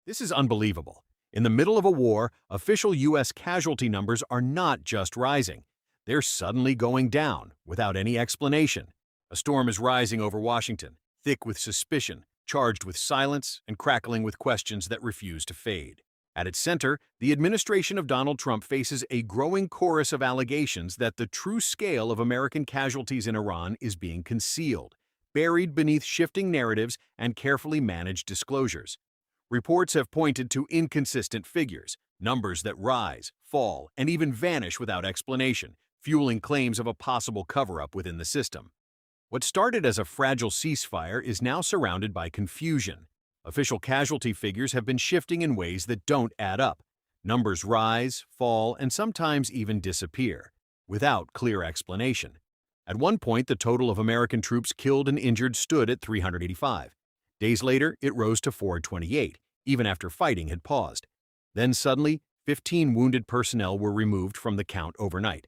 This is unbelievable. In the middle of a war, official U.S. casualty numbers are not just rising. They're suddenly going down, without any explanation. A storm is rising over Washington, thick with suspicion, charged with silence, and crackling with questions that refuse to fade. At its center, the administration of Donald Trump faces a growing chorus of allegations that the true scale of American casualties in Iran is being concealed, buried beneath shifting narratives and carefully managed disclosures. Reports have pointed to inconsistent figures, numbers that rise, fall, and even vanish without explanation, fueling claims of a possible cover-up within the system. What started as a fragile ceasefire is now surrounded by confusion. Official casualty figures have been shifting in ways that don't add up. Numbers rise, fall, and sometimes even disappear, without clear explanation. At one point, the total of American troops killed and injured stood at 385. Days later, it rose to 428, even after fighting had paused. Then suddenly, 15 wounded personnel were removed from the count overnight.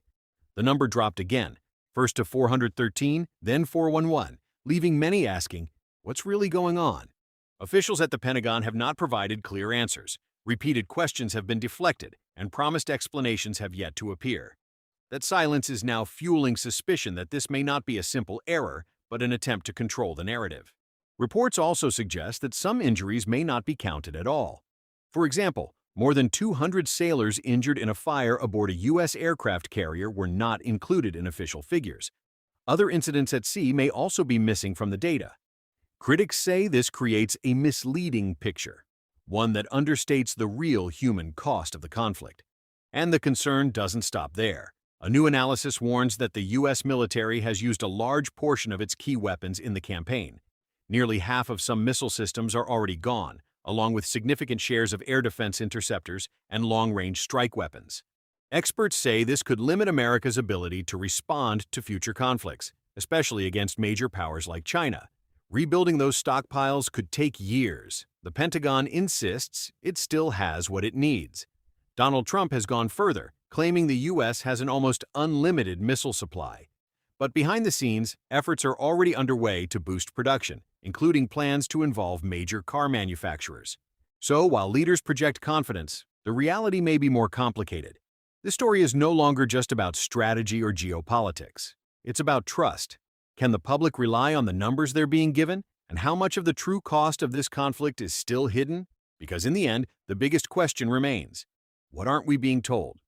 The number dropped again, first to 413, then 411, leaving many asking, what's really going on? Officials at the Pentagon have not provided clear answers. Repeated questions have been deflected, and promised explanations have yet to appear. That silence is now fueling suspicion that this may not be a simple error, but an attempt to control the narrative. Reports also suggest that some injuries may not be counted at all. For example, more than 200 sailors injured in a fire aboard a U.S. aircraft carrier were not included in official figures. Other incidents at sea may also be missing from the data. Critics say this creates a misleading picture, one that understates the real human cost of the conflict. And the concern doesn't stop there. A new analysis warns that the U.S. military has used a large portion of its key weapons in the campaign. Nearly half of some missile systems are already gone, along with significant shares of air defense interceptors and long-range strike weapons. Experts say this could limit America's ability to respond to future conflicts, especially against major powers like China. Rebuilding those stockpiles could take years. The Pentagon insists it still has what it needs. Donald Trump has gone further, claiming the U.S. has an almost unlimited missile supply. But behind the scenes, efforts are already underway to boost production, including plans to involve major car manufacturers. So, while leaders project confidence, the reality may be more complicated. This story is no longer just about strategy or geopolitics. It's about trust. Can the public rely on the numbers they're being given? And how much of the true cost of this conflict is still hidden? Because in the end, the biggest question remains: what aren't we being told?